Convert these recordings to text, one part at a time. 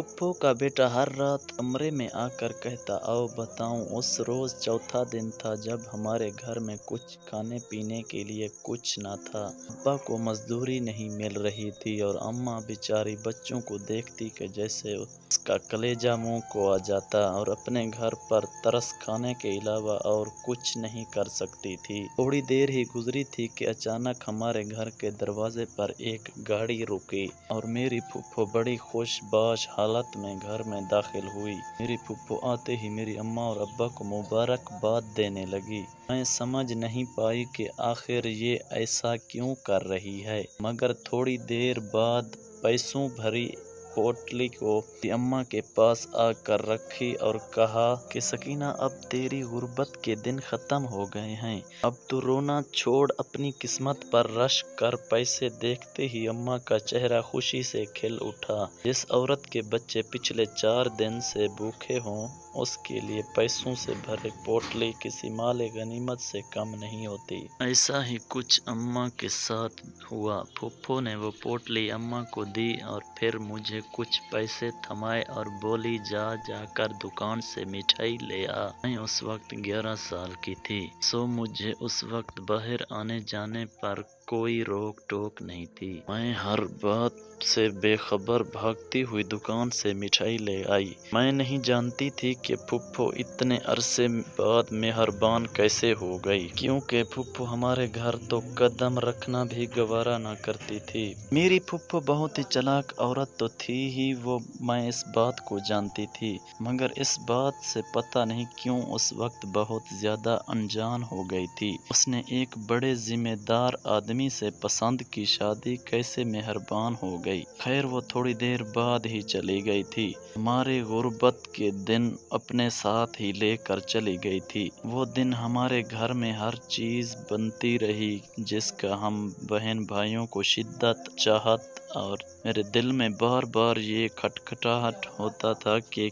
फुप्पो का बेटा हर रात कमरे में आकर कहता, आओ बताऊं। उस रोज चौथा दिन था जब हमारे घर में कुछ खाने पीने के लिए कुछ ना था। अब्बा को मजदूरी नहीं मिल रही थी और अम्मा बेचारी बच्चों को देखती कि जैसे उसका कलेजा मुंह को आ जाता और अपने घर पर तरस खाने के अलावा और कुछ नहीं कर सकती थी। थोड़ी देर ही गुजरी थी कि अचानक हमारे घर के दरवाजे पर एक गाड़ी रुकी और मेरी फुप्पो बड़ी खुशबाश हालत में घर में दाखिल हुई। मेरी फुप्पो आते ही मेरी अम्मा और अब्बा को मुबारकबाद देने लगी। मैं समझ नहीं पाई कि आखिर ये ऐसा क्यों कर रही है, मगर थोड़ी देर बाद पैसों भरी पोटली को अम्मा के पास आकर रखी और कहा कि सकीना, अब तेरी गुर्बत के दिन खत्म हो गए हैं। अब तो रोना छोड़ अपनी किस्मत पर रश कर। पैसे देखते ही अम्मा का चेहरा खुशी से खिल उठा। जिस औरत के बच्चे पिछले 4 दिन से भूखे हों, उसके लिए पैसों से भरे पोटली किसी माले गनीमत से कम नहीं होती। ऐसा ही कुछ अम्मा के साथ हुआ। फुप्पो ने वो पोटली अम्मा को दी और फिर मुझे कुछ पैसे थमाए और बोली, जाकर दुकान से मिठाई ले आ। मैं उस वक्त 11 साल की थी, सो मुझे उस वक्त बाहर आने जाने पर कोई रोक टोक नहीं थी। मैं हर बात से बेखबर भागती हुई दुकान से मिठाई ले आई। मैं नहीं जानती थी कि फुप्पो इतने अरसे बाद मेहरबान कैसे हो गई, क्योंकि फुप्पो हमारे घर तो कदम रखना भी गवारा ना करती थी। मेरी फुप्पो बहुत ही चालाक औरत तो थी ही वो, मैं इस बात को जानती थी, मगर इस बात से पता नहीं क्यों उस वक्त बहुत ज्यादा अनजान हो गई थी। उसने एक बड़े जिम्मेदार आदमी से पसंद की शादी कैसे मेहरबान हो गई। खैर वो थोड़ी देर बाद ही चली गई थी। हमारे गुर्बत के दिन अपने साथ ही लेकर चली गई थी। वो दिन हमारे घर में हर चीज बनती रही जिसका हम बहन भाइयों को शिद्दत चाहत, और मेरे दिल में बार बार ये खटखटाहट होता था कि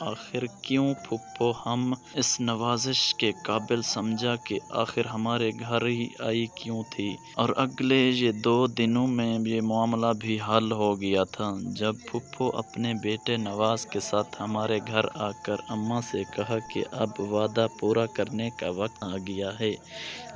आखिर क्यों फुप्पो हम इस नवाजिश के काबिल समझा कि आखिर हमारे घर ही आई क्यों थी। और अगले ये 2 दिनों में ये मामला भी हल हो गया था जब फुप्पो अपने बेटे नवाज के साथ हमारे घर आकर अम्मा से कहा कि अब वादा पूरा करने का वक्त आ गया है।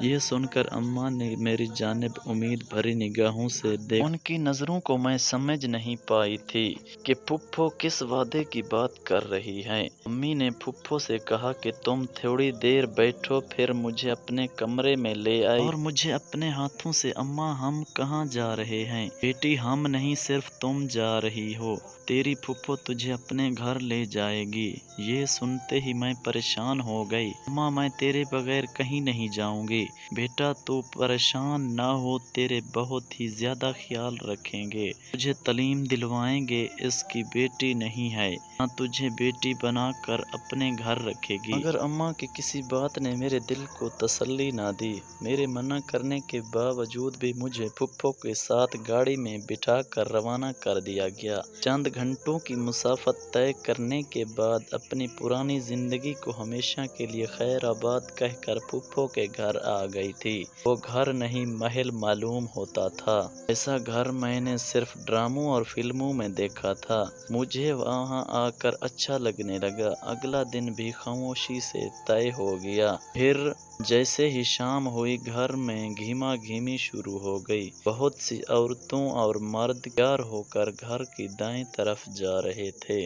ये सुनकर अम्मा ने मेरी जानिब उम्मीद भरी निगाहों से देखा। उनकी नज़रों को मैं समझ नहीं पाई थी कि फुप्पो किस वादे की बात कर रही है। अम्मी ने फुप्पो से कहा कि तुम थोड़ी देर बैठो, फिर मुझे अपने कमरे में ले आई और मुझे अपने हाथों से, अम्मा हम कहाँ जा रहे हैं? बेटी हम नहीं, सिर्फ तुम जा रही हो। तेरी फुप्पो तुझे अपने घर ले जाएगी। ये सुनते ही मैं परेशान हो गई। अम्मा मैं तेरे बगैर कहीं नहीं जाऊंगी। बेटा तू परेशान ना हो, तेरे बहुत ही ज्यादा ख्याल रखेंगे, तुझे तालीम दिलवाएंगे। इसकी बेटी नहीं है ना, तुझे बेटी बनाकर अपने घर रखेगी। मगर अम्मा की किसी बात ने मेरे दिल को तसल्ली ना दी। मेरे मना करने के बावजूद भी मुझे फुप्पो के साथ गाड़ी में बिठा कर रवाना कर दिया गया। चंद घंटों की मुसाफत तय करने के बाद अपनी पुरानी जिंदगी को हमेशा के लिए खैराबाद कहकर फुप्पो के घर आ गई थी। वो घर नहीं महल मालूम होता था। ऐसा घर मैंने सिर्फ ड्रामों और फिल्मों में देखा था। मुझे वहाँ आकर अच्छा लगने लगा। अगला दिन भी खामोशी से तय हो गया। फिर जैसे ही शाम हुई घर में घीमा घीमी शुरू हो गई। बहुत सी औरतों और मर्द तैयार होकर घर की दाईं तरफ जा रहे थे।